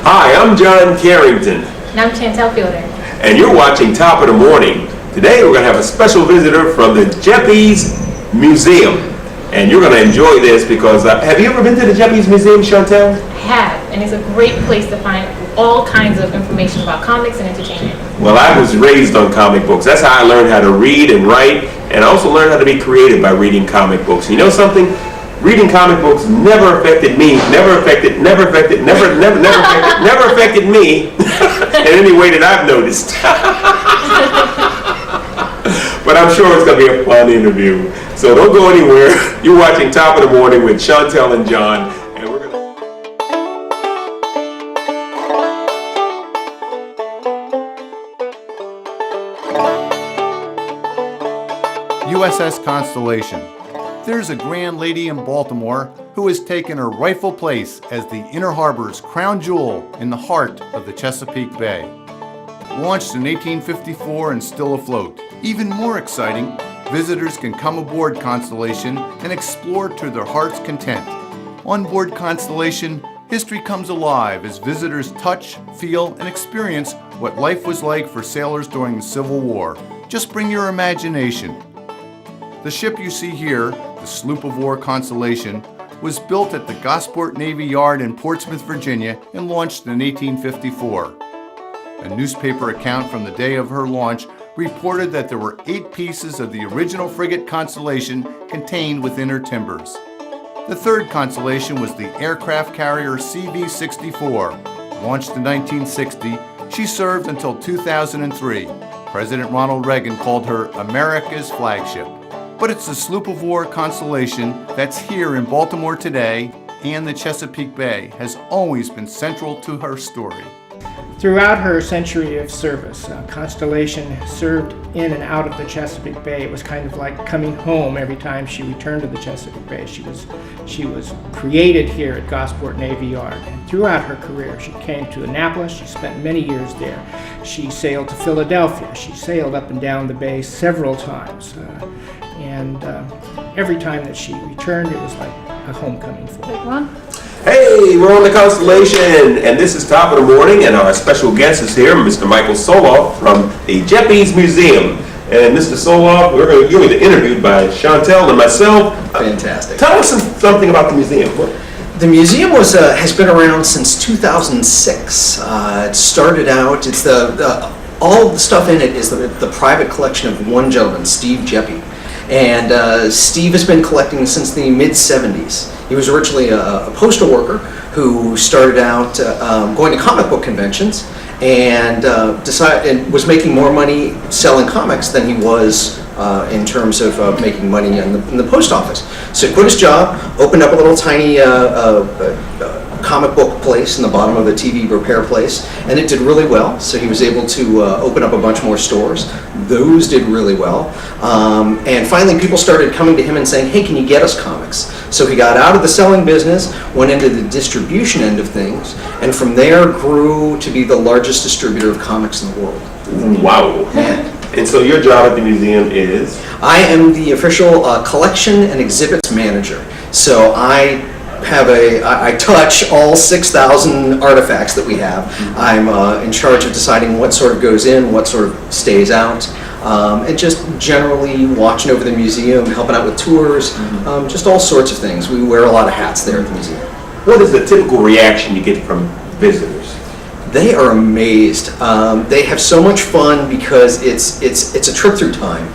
Hi, I'm John Carrington, And I'm Chantel Fielder. and you're watching Top of the Morning. Today we're going to have a special visitor from the Geppis Museum, and you're going to enjoy this because have you ever been to the Geppis Museum, Chantel? I have, and it's a great place to find all kinds of information about comics and entertainment. Well, I was raised on comic books. That's how I learned how to read and write, and I also learned how to be creative by reading comic books. You know something? Reading comic books never affected me, never affected me in any way that I've noticed. But I'm sure it's going to be a fun interview. So don't go anywhere. You're watching Top of the Morning with Chantel and John. And we're going to USS Constellation. There's a grand lady in Baltimore who has taken her rightful place as the Inner Harbor's crown jewel in the heart of the Chesapeake Bay. Launched in 1854 and still afloat. Even more exciting, visitors can come aboard Constellation and explore to their heart's content. On board Constellation, history comes alive as visitors touch, feel, and experience what life was like for sailors during the Civil War. Just bring your imagination. The ship you see here, the sloop of war Constellation, was built at the Gosport Navy Yard in Portsmouth, Virginia, and launched in 1854. A newspaper account from the day of her launch reported that there were 8 pieces of the original frigate Constellation contained within her timbers. The third Constellation was the aircraft carrier CV-64. Launched in 1960, she served until 2003. President Ronald Reagan called her America's flagship. But it's the sloop of war Constellation that's here in Baltimore today, and the Chesapeake Bay has always been central to her story. Throughout her century of service, Constellation served in and out of the Chesapeake Bay. It was kind of like coming home every time she returned to the Chesapeake Bay. She was created here at Gosport Navy Yard. And throughout her career, she came to Annapolis. She spent many years there. She sailed to Philadelphia. She sailed up and down the bay several times. And every time that she returned, it was like a homecoming for her. Hey, we're on the Constellation, and this is Top of the Morning, and our special guest is here, Mr. Michael Soloff from the Geppis Museum. And Mr. Soloff, you're going to be interviewed by Chantel and myself. Fantastic. Tell us something about the museum. The museum has been around since 2006. It started out, it's all the stuff in it is the private collection of one gentleman, Steve Geppi. And Steve has been collecting since the mid-70s. He was originally a postal worker who started out going to comic book conventions and was making more money selling comics than he was in terms of making money in the post office. So he quit his job, opened up a little tiny comic book place in the bottom of a TV repair place, and it did really well. So he was able to open up a bunch more stores. Those did really well. And finally people started coming to him and saying, hey, can you get us comics? So he got out of the selling business, went into the distribution end of things, and from there grew to be the largest distributor of comics in the world. Wow. And so your job at the museum is? I am the official collection and exhibits manager. So I touch all 6,000 artifacts that we have. I'm in charge of deciding what sort of goes in, what sort of stays out, and just generally watching over the museum, helping out with tours, just all sorts of things. We wear a lot of hats there at the museum. What is the typical reaction you get from visitors? They are amazed. They have so much fun because it's a trip through time.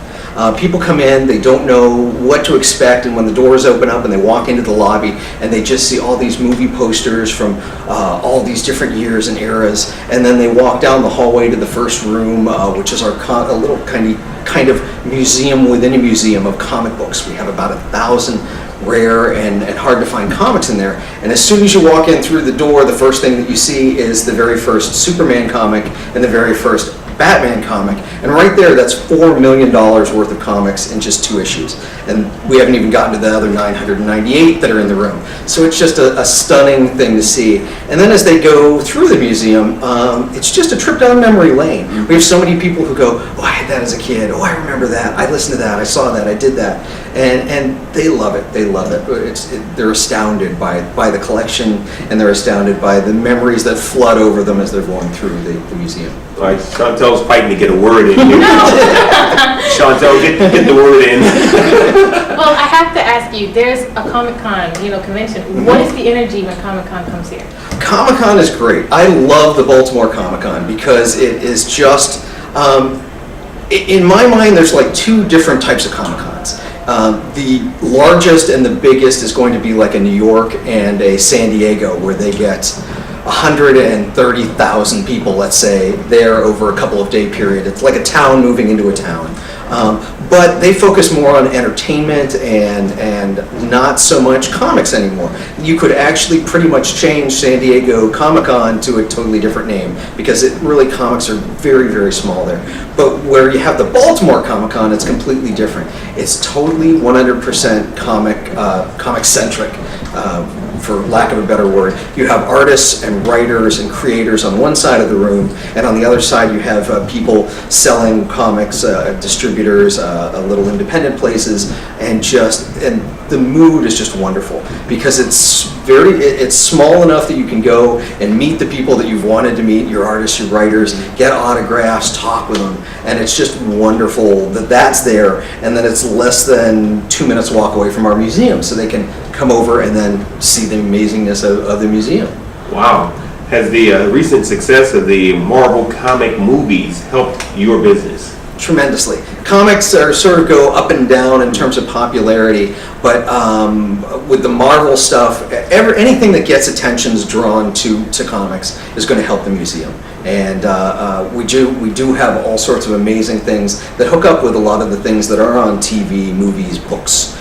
People come in, they don't know what to expect, and when the doors open up and they walk into the lobby and they just see all these movie posters from all these different years and eras, and then they walk down the hallway to the first room, which is our a little kind of museum within a museum of comic books. We have about 1,000 rare and hard to find comics in there, and as soon as you walk in through the door, the first thing that you see is the very first Superman comic and the very first Batman comic, and right there that's $4 million worth of comics in just 2 issues, and we haven't even gotten to the other 998 that are in the room. So it's just a stunning thing to see. And then as they go through the museum, it's just a trip down memory lane. We have so many people who go, oh, I had that as a kid, oh, I remember that, I listened to that, I saw that, I did that. and they love it. They love it. They're astounded by the collection, and they're astounded by the memories that flood over them as they're going through the museum. All right, Chantel's fighting to get a word in here. Chantel, get the word in. Well, I have to ask you, there's a Comic-Con, convention. What is the energy when Comic-Con comes here? Comic-Con is great. I love the Baltimore Comic-Con because it is just, in my mind, there's like two different types of Comic-Cons. The largest and the biggest is going to be like a New York and a San Diego, where they get 130,000 people, let's say, there over a couple of day period. It's like a town moving into a town. But they focus more on entertainment and not so much comics anymore. You could actually pretty much change San Diego Comic-Con to a totally different name, because comics are very, very small there. But where you have the Baltimore Comic-Con, it's completely different. It's totally 100% comic-centric. For lack of a better word. You have artists and writers and creators on one side of the room, and on the other side you have people selling comics, distributors, little independent places, and the mood is just wonderful, because it's small enough that you can go and meet the people that you've wanted to meet, your artists, your writers, get autographs, talk with them, and it's just wonderful that that's there, and then it's less than 2 minutes walk away from our museum, so they can come over and then see the amazingness of the museum. Wow. Has the recent success of the Marvel comic movies helped your business? Tremendously. Comics are sort of go up and down in terms of popularity, but with the Marvel stuff, anything that gets attention's drawn to comics is going to help the museum. And we do have all sorts of amazing things that hook up with a lot of the things that are on TV, movies, books.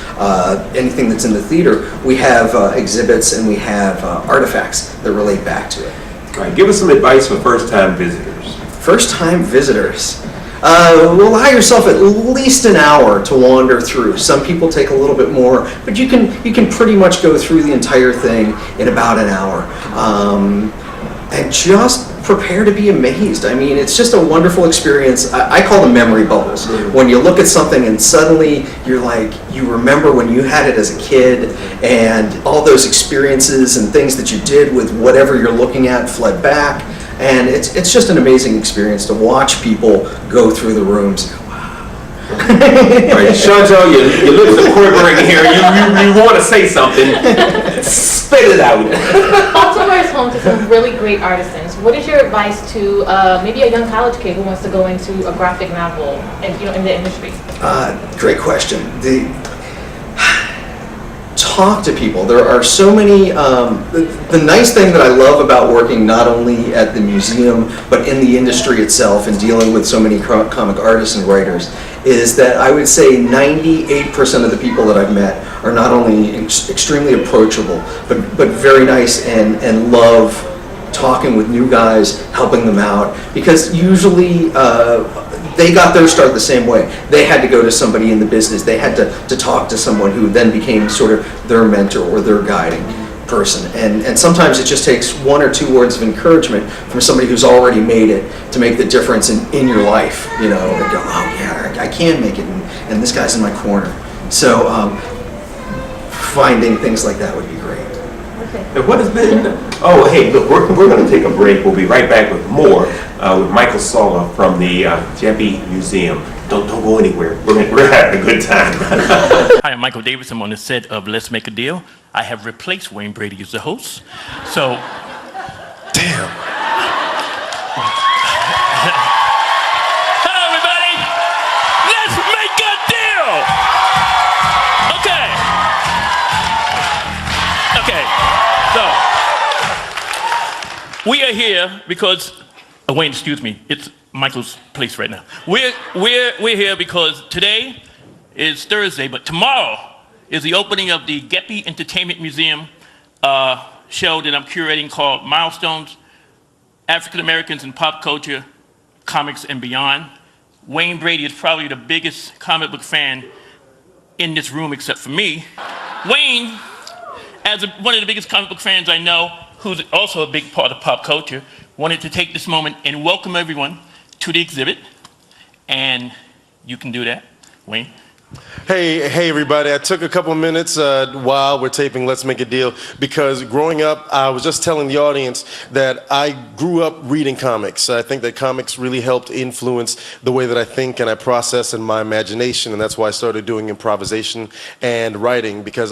Anything that's in the theater, we have exhibits and we have artifacts that relate back to it. All right, give us some advice for first-time visitors. First-time visitors. Allow yourself at least an hour to wander through. Some people take a little bit more, but you can pretty much go through the entire thing in about an hour. And just prepare to be amazed. I mean, it's just a wonderful experience. I call them memory bubbles. When you look at something and suddenly you're like, you remember when you had it as a kid, and all those experiences and things that you did with whatever you're looking at flood back. And it's just an amazing experience to watch people go through the rooms. All right, Chantel, your lips are quivering here. You want to say something. Spit it out. Baltimore is home to some really great artisans. What is your advice to maybe a young college kid who wants to go into a graphic novel and in the industry? Great question. Talk to people. There are so many. The nice thing that I love about working not only at the museum but in the industry itself and dealing with so many comic artists and writers is that I would say 98% of the people that I've met are not only extremely approachable but very nice and love talking with new guys, helping them out, because usually they got their start the same way. They had to go to somebody in the business. They had to talk to someone who then became sort of their mentor or their guiding person. And sometimes it just takes one or two words of encouragement from somebody who's already made it to make the difference in your life, and go, oh yeah, I can make it, and this guy's in my corner. So finding things like that would be great. And what has been? Oh, hey, look, we're going to take a break. We'll be right back with more with Michael Sola from the Geppis Museum. Don't go anywhere. We're having a good time. Hi, I'm Michael Davis. I'm on the set of Let's Make a Deal. I have replaced Wayne Brady as the host. So, Damn. hello everybody. Let's make a deal. Okay. So, we are here because Wayne, excuse me. It's Michael's place right now. We're here because today is Thursday, but tomorrow is the opening of the Geppis Entertainment Museum show that I'm curating called Milestones, African Americans in Pop Culture, Comics and Beyond. Wayne Brady is probably the biggest comic book fan in this room except for me. Wayne, as one of the biggest comic book fans I know, who's also a big part of pop culture, wanted to take this moment and welcome everyone to the exhibit. And you can do that, Wayne. Hey, everybody. I took a couple minutes while we're taping Let's Make a Deal because growing up, I was just telling the audience that I grew up reading comics. I think that comics really helped influence the way that I think and I process in my imagination, and that's why I started doing improvisation and writing because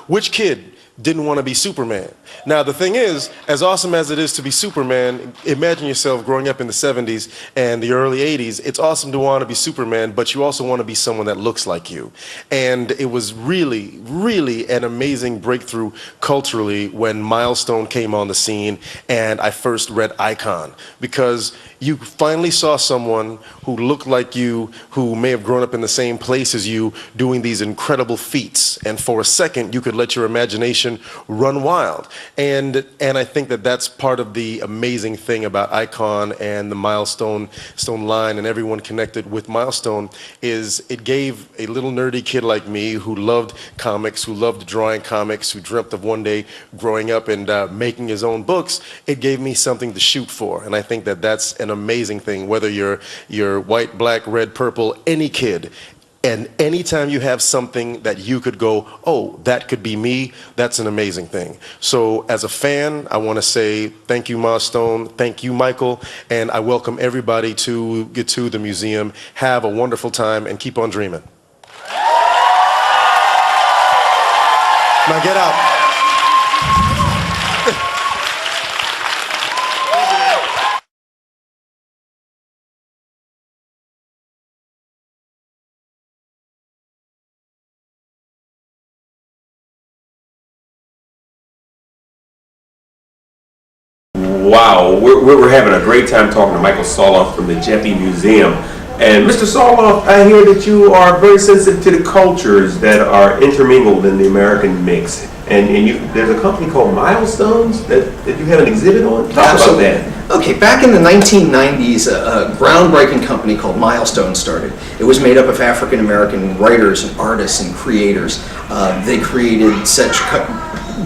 which kid didn't want to be Superman? Now, the thing is, as awesome as it is to be Superman, imagine yourself growing up in the 70s and the early 80s. It's awesome to want to be Superman, but you also want to be someone that looks like you. And it was really, really an amazing breakthrough culturally when Milestone came on the scene and I first read Icon, because you finally saw someone who looked like you, who may have grown up in the same place as you, doing these incredible feats. And for a second, you could let your imagination run wild. And I think that that's part of the amazing thing about Icon and the Milestone line and everyone connected with Milestone is it gave a little nerdy kid like me who loved comics, who loved drawing comics, who dreamt of one day growing up and making his own books, it gave me something to shoot for. And I think that that's an amazing thing, whether you're white, black, red, purple, any kid. And anytime you have something that you could go, oh, that could be me, that's an amazing thing. So as a fan, I want to say thank you, Milestone, thank you, Michael, and I welcome everybody to get to the museum. Have a wonderful time and keep on dreaming. Now get out. Wow, we're having a great time talking to Michael Soloff from the Geppis Museum. And Mr. Soloff, I hear that you are very sensitive to the cultures that are intermingled in the American mix. And there's a company called Milestones that you have an exhibit on? Talk about that. Okay, back in the 1990s, a groundbreaking company called Milestone started. It was made up of African American writers and artists and creators. They created such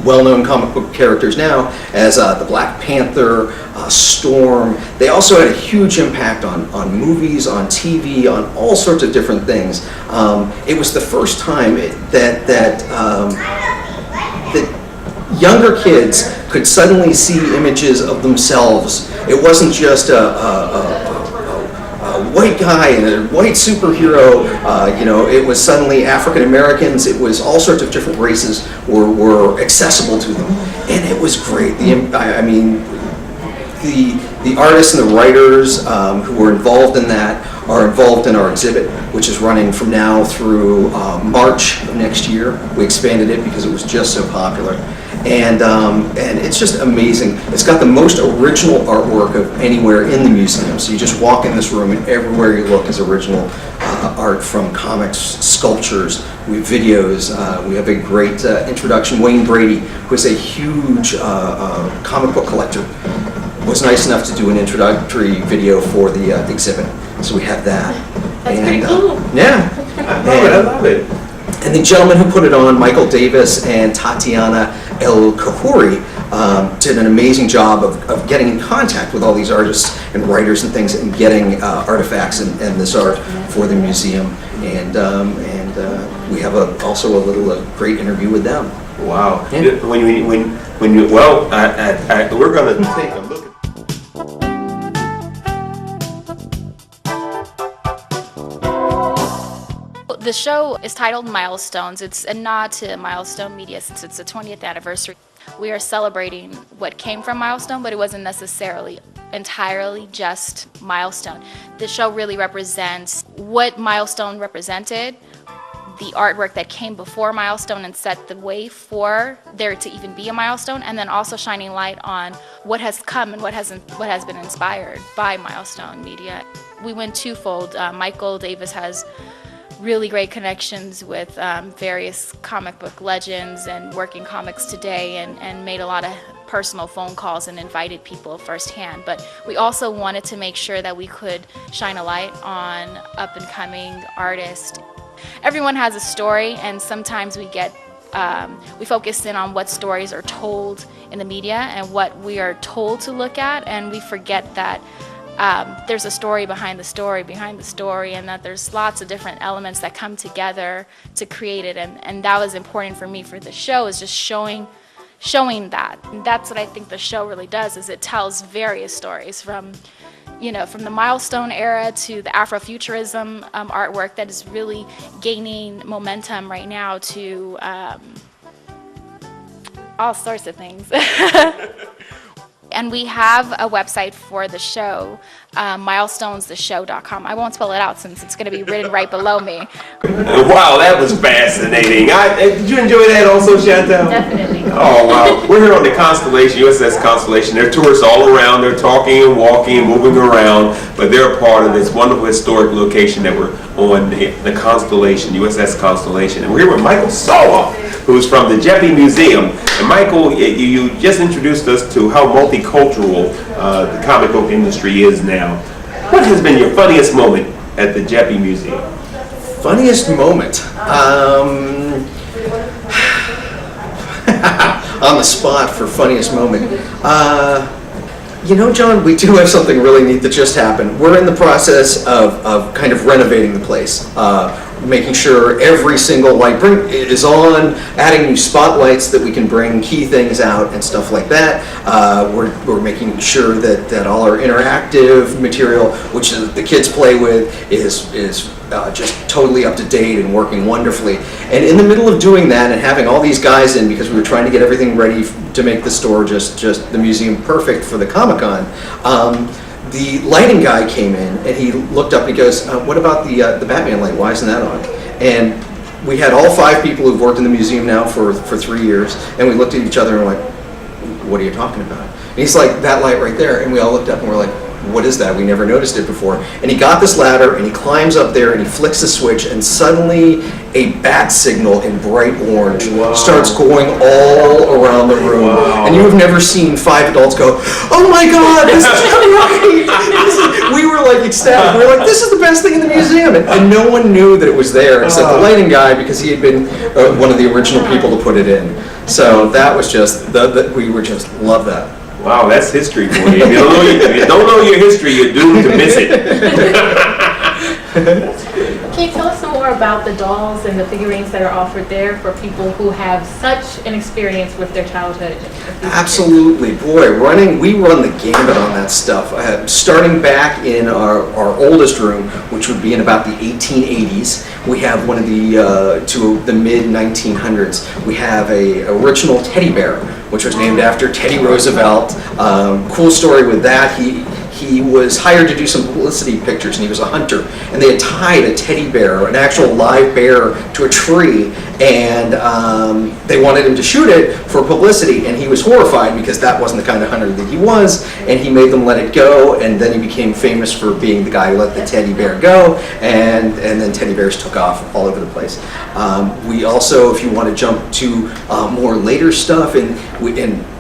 well-known comic book characters now as the Black Panther, Storm. They also had a huge impact on movies, on TV, on all sorts of different things. It was the first time that younger kids could suddenly see images of themselves. It wasn't just a white guy and a white superhero. It was suddenly African Americans. It was all sorts of different races were accessible to them, and it was great. The artists and the writers who were involved in that are involved in our exhibit, which is running from now through March of next year. We expanded it because it was just so popular. And it's just amazing. It's got the most original artwork of anywhere in the museum. So you just walk in this room and everywhere you look is original art, from comics, sculptures, we have videos. We have a great introduction. Wayne Brady, who is a huge comic book collector, was nice enough to do an introductory video for the exhibit. So we have that. That's pretty cool. Yeah. I love it. And the gentleman who put it on, Michael Davis and Tatiana El Kahuri, did an amazing job of getting in contact with all these artists and writers and things, and getting artifacts and this art for the museum. And we have also a great interview with them. Wow. Yeah. We're going to take a look at. The show is titled Milestones. It's a nod to Milestone Media since it's the 20th anniversary. We are celebrating what came from Milestone, but it wasn't necessarily entirely just Milestone. The show really represents what Milestone represented, the artwork that came before Milestone and set the way for there to even be a Milestone, and then also shining light on what has come and what has been inspired by Milestone Media. We went twofold. Michael Davis has really great connections with various comic book legends and working comics today, and made a lot of personal phone calls and invited people firsthand. But we also wanted to make sure that we could shine a light on up-and-coming artists. Everyone has a story, and sometimes we focus in on what stories are told in the media and what we are told to look at, and we forget that there's a story behind the story behind the story, and that there's lots of different elements that come together to create it. And that was important for me for the show, is just showing that. And that's what I think the show really does, is it tells various stories from the milestone era to the Afrofuturism artwork that is really gaining momentum right now, to all sorts of things. And we have a website for the show, milestonestheshow.com. I won't spell it out since it's going to be written right below me. Wow, that was fascinating. Did you enjoy that also, Chantel? Definitely. Oh, wow. We're here on the Constellation, USS Constellation. There are tourists all around. They're talking and walking and moving around, but they're a part of this wonderful historic location that we're on, the Constellation, USS Constellation. And we're here with Michael Soloff, who's from the Geppis Museum. And Michael, you just introduced us to how multicultural the comic book industry is now. What has been your funniest moment at the Geppis Museum? Funniest moment? On the spot for funniest moment. John, we do have something really neat that just happened. We're in the process of kind of renovating the place. Making sure every single light is on, adding new spotlights that we can bring key things out and stuff like that. We're making sure that all our interactive material, which the kids play with, is just totally up to date and working wonderfully. And in the middle of doing that and having all these guys in, because we were trying to get everything ready to make the store just the museum perfect for the Comic-Con, the lighting guy came in and he looked up and he goes, what about the Batman light? Why isn't that on? And we had all 5 people who've worked in the museum now for 3 years, and we looked at each other and we're like, what are you talking about? And he's like, that light right there. And we all looked up and we're like, what is that? We never noticed it before. And he got this ladder and he climbs up there and he flicks the switch, and suddenly a bat signal in bright orange starts going all around the room. And you have never seen 5 adults go, oh my God, this is right! We were like ecstatic. We were like, this is the best thing in the museum. And no one knew that it was there except the lighting guy, because he had been one of the original people to put it in. So that was just, we were just, love that. Wow, that's history for you. If you don't know your history, you're doomed to miss it. Can you tell us some more about the dolls and the figurines that are offered there for people who have such an experience with their childhood? Absolutely, boy, we run the gamut on that stuff. Starting back in our oldest room, which would be in about the 1880s, we have one of to the mid 1900s. We have a original teddy bear, which was named after Teddy Roosevelt. Cool story with that. He was hired to do some publicity pictures, and he was a hunter. And they had tied a teddy bear, an actual live bear, to a tree, and they wanted him to shoot it for publicity. And he was horrified because that wasn't the kind of hunter that he was. And he made them let it go, and then he became famous for being the guy who let the teddy bear go. And then teddy bears took off all over the place. We also, if you want to jump to more later stuff, and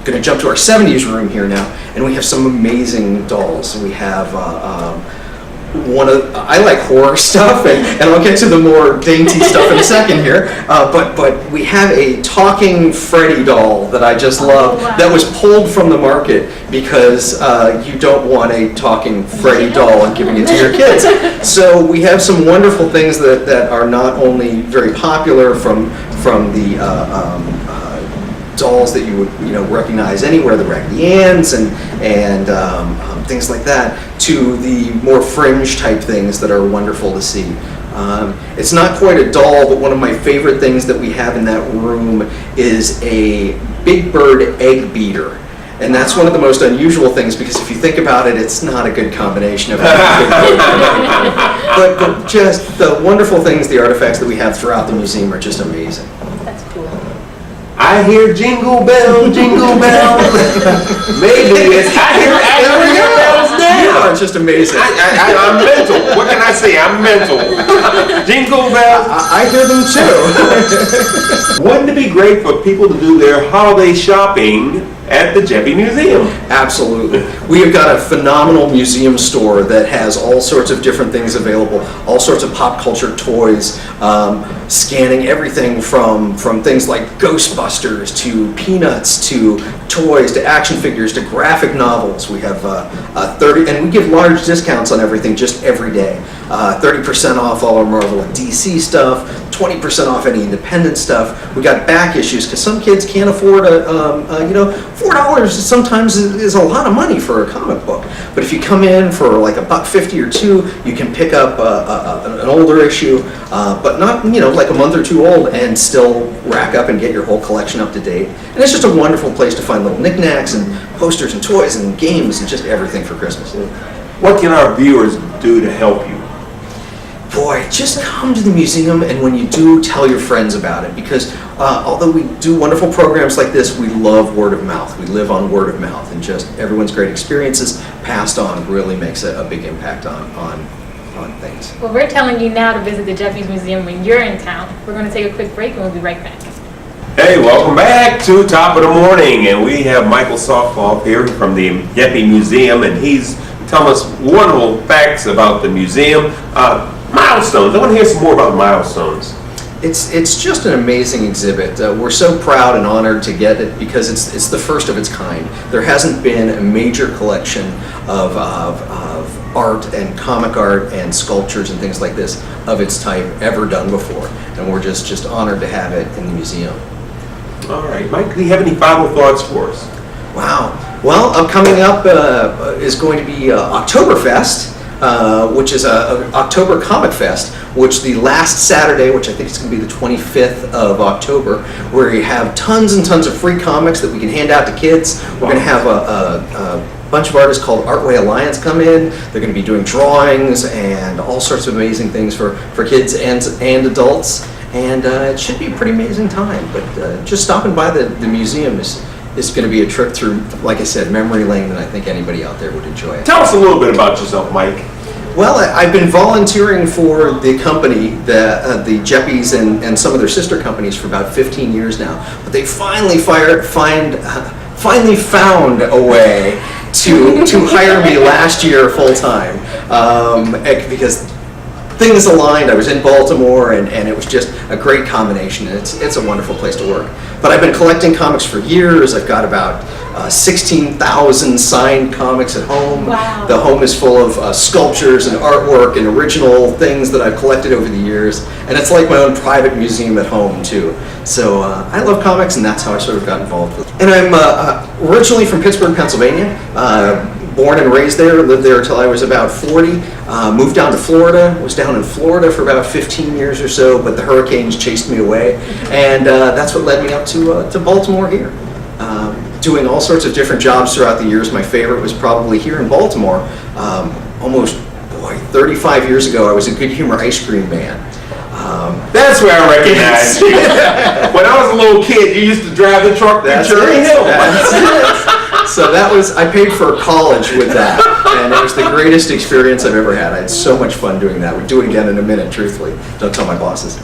going to jump to our 70s room here now, and we have some amazing dolls. We have I like horror stuff, and I'll get to the more dainty stuff in a second here, but we have a talking Freddy doll that I just love, that was pulled from the market because you don't want a talking Freddy doll and giving it to your kids. So we have some wonderful things that are not only very popular from the dolls that you would recognize anywhere, the Raggedy Anns and things like that, to the more fringe type things that are wonderful to see. It's not quite a doll, but one of my favorite things that we have in that room is a Big Bird egg beater. And that's one of the most unusual things, because if you think about it, it's not a good combination of but just the wonderful things, the artifacts that we have throughout the museum are just amazing. That's cool. I hear jingle bell, jingle bell. Maybe it's, I hear bells now. You are just amazing. I'm mental. What can I say? I'm mental. Jingle bells. I hear them too. Wouldn't it be great for people to do their holiday shopping at the Geppie Museum. Absolutely. We have got a phenomenal museum store that has all sorts of different things available, all sorts of pop culture toys, scanning everything from things like Ghostbusters to Peanuts to toys to action figures to graphic novels. We have 30, and we give large discounts on everything just every day. 30% off all our Marvel and DC stuff, 20% off any independent stuff. We got back issues because some kids can't afford $4 sometimes is a lot of money for a comic book. But if you come in for like $1.50 or $2, you can pick up an older issue, but not like a month or two old, and still rack up and get your whole collection up to date. And it's just a wonderful place to find little knickknacks and posters and toys and games and just everything for Christmas. What can our viewers do to help you? Boy, just come to the museum, and when you do, tell your friends about it, because although we do wonderful programs like this, we love word of mouth. We live on word of mouth, and just everyone's great experiences passed on really makes a big impact on things. Well, we're telling you now to visit the Geppie's Museum when you're in town. We're going to take a quick break and we'll be right back. Hey, welcome back to Top of the Morning, and we have Michael Soloff here from the Geppie Museum, and he's telling us wonderful facts about the museum. Milestones. I want to hear some more about milestones. It's just an amazing exhibit. We're so proud and honored to get it because it's the first of its kind. There hasn't been a major collection of art and comic art and sculptures and things like this of its type ever done before, and we're just honored to have it in the museum. All right, Mike, do you have any final thoughts for us? Wow. Well, coming up is going to be Oktoberfest. Which is a October Comic Fest, which the last Saturday, which I think is going to be the 25th of October, where you have tons and tons of free comics that we can hand out to kids. We're going to have a bunch of artists called Artway Alliance come in. They're going to be doing drawings and all sorts of amazing things for kids and adults. And it should be a pretty amazing time. But just stopping by the museum is going to be a trip through, like I said, memory lane that I think anybody out there would enjoy. Tell us a little bit about yourself, Mike. Well, I've been volunteering for the company, the Geppies and some of their sister companies for about 15 years now. But they finally found a way to hire me last year full time because things aligned. I was in Baltimore, and it was just a great combination. And it's a wonderful place to work. But I've been collecting comics for years. I've got about 16,000 signed comics at home. Wow. The home is full of sculptures and artwork and original things that I've collected over the years. And it's like my own private museum at home, too. So I love comics, and that's how I sort of got involved with it. And I'm originally from Pittsburgh, Pennsylvania. Born and raised there, lived there until I was about 40. Moved down to Florida, was down in Florida for about 15 years or so, but the hurricanes chased me away. And that's what led me up to Baltimore here. Doing all sorts of different jobs throughout the years. My favorite was probably here in Baltimore. Almost 35 years ago, I was a Good Humor ice cream man. That's where I recognize you. When I was a little kid, you used to drive the truck through Cherry Hill. That's it. So I paid for college with that, and it was the greatest experience I've ever had. I had so much fun doing that. We'd do it again in a minute, truthfully. Don't tell my bosses.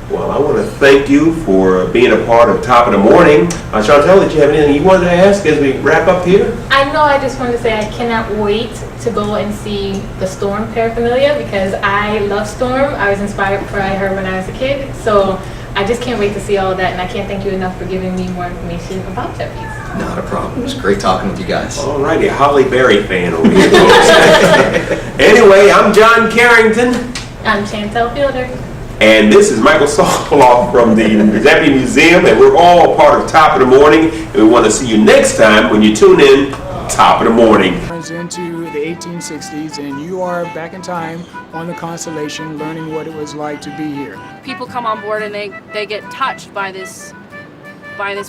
Well, I want to thank you for being a part of Top of the Morning. Chantel, did you have anything you wanted to ask as we wrap up here? I know, I just wanted to say I cannot wait to go and see the Storm paraphernalia because I love Storm. I was inspired by her when I was a kid. So I just can't wait to see all of that, and I can't thank you enough for giving me more information about Geppie's. Not a problem. It was great talking with you guys. All righty, Holly Berry fan over here. Anyway, I'm John Carrington. I'm Chantel Fielder. And this is Michael Soloff from the Geppie Museum, and we're all part of Top of the Morning, and we want to see you next time when you tune in Top of the Morning. Into the 1860s, and you are back in time on the Constellation learning what it was like to be here. People come on board and they get touched by this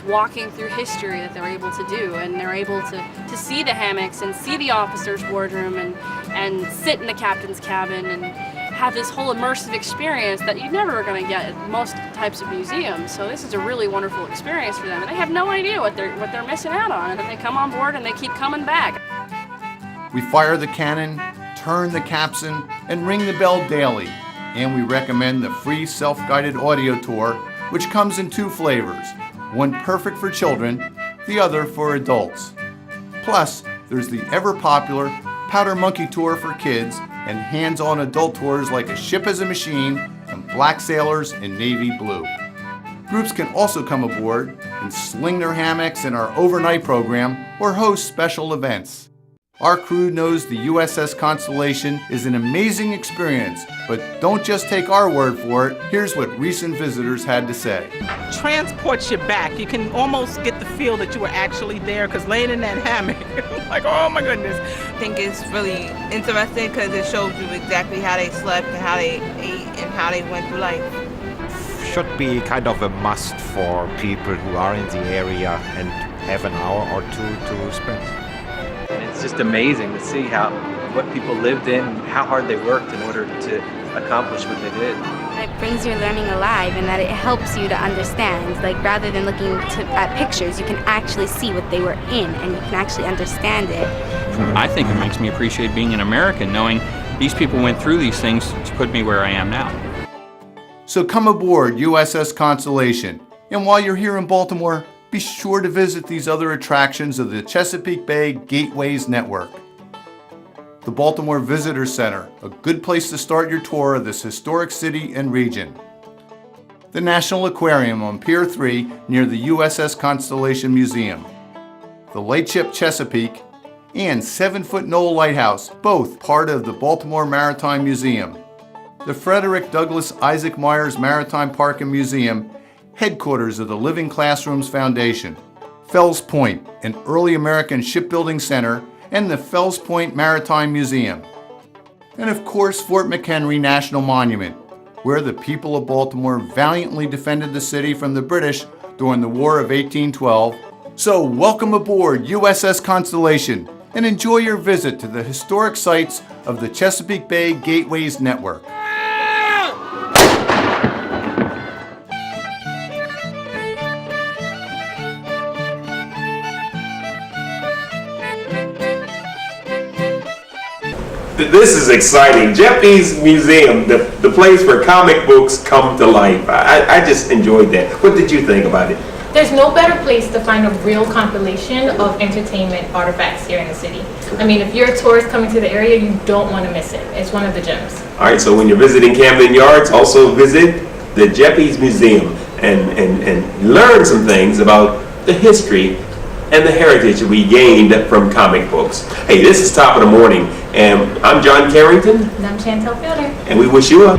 walking through history that they're able to do, and they're able to see the hammocks and see the officer's wardroom and sit in the captain's cabin and have this whole immersive experience that you never are going to get at most types of museums. So this is a really wonderful experience for them, and they have no idea what they're missing out on, and then they come on board and they keep coming back. We fire the cannon, turn the capstan, and ring the bell daily. And we recommend the free self-guided audio tour, which comes in 2 flavors. one perfect for children, the other for adults. Plus, there's the ever-popular Powder Monkey Tour for kids and hands-on adult tours like A Ship as a Machine and Black Sailors in Navy Blue. Groups can also come aboard and sling their hammocks in our overnight program or host special events. Our crew knows the USS Constellation is an amazing experience, but don't just take our word for it. Here's what recent visitors had to say. Transports you back. You can almost get the feel that you were actually there, because laying in that hammock, like, oh my goodness. I think it's really interesting because it shows you exactly how they slept and how they ate and how they went through life. Should be kind of a must for people who are in the area and have an hour or two to spend. It's just amazing to see what people lived in, how hard they worked in order to accomplish what they did. It brings your learning alive, and that it helps you to understand. Like, rather than looking at pictures, you can actually see what they were in, and you can actually understand it. I think it makes me appreciate being an American, knowing these people went through these things to put me where I am now. So come aboard USS Constellation, and while you're here in Baltimore, be sure to visit these other attractions of the Chesapeake Bay Gateways Network. The Baltimore Visitor Center, a good place to start your tour of this historic city and region. The National Aquarium on Pier 3 near the USS Constellation Museum. The Lightship Chesapeake and 7-Foot Knoll Lighthouse, both part of the Baltimore Maritime Museum. The Frederick Douglass Isaac Myers Maritime Park and Museum, headquarters of the Living Classrooms Foundation, Fells Point, an early American shipbuilding center, and the Fells Point Maritime Museum. And of course, Fort McHenry National Monument, where the people of Baltimore valiantly defended the city from the British during the War of 1812. So welcome aboard USS Constellation and enjoy your visit to the historic sites of the Chesapeake Bay Gateways Network. This is exciting. Geppis Museum, the place where comic books come to life. I just enjoyed that. What did you think about it? There's no better place to find a real compilation of entertainment artifacts here in the city. I mean, if you're a tourist coming to the area, you don't want to miss it. It's one of the gems. All right, so when you're visiting Camden Yards, also visit the Geppis Museum and learn some things about the history and the heritage that we gained from comic books. Hey, this is Top of the Morning, and I'm John Carrington. And I'm Chantel Fielder. And we wish you a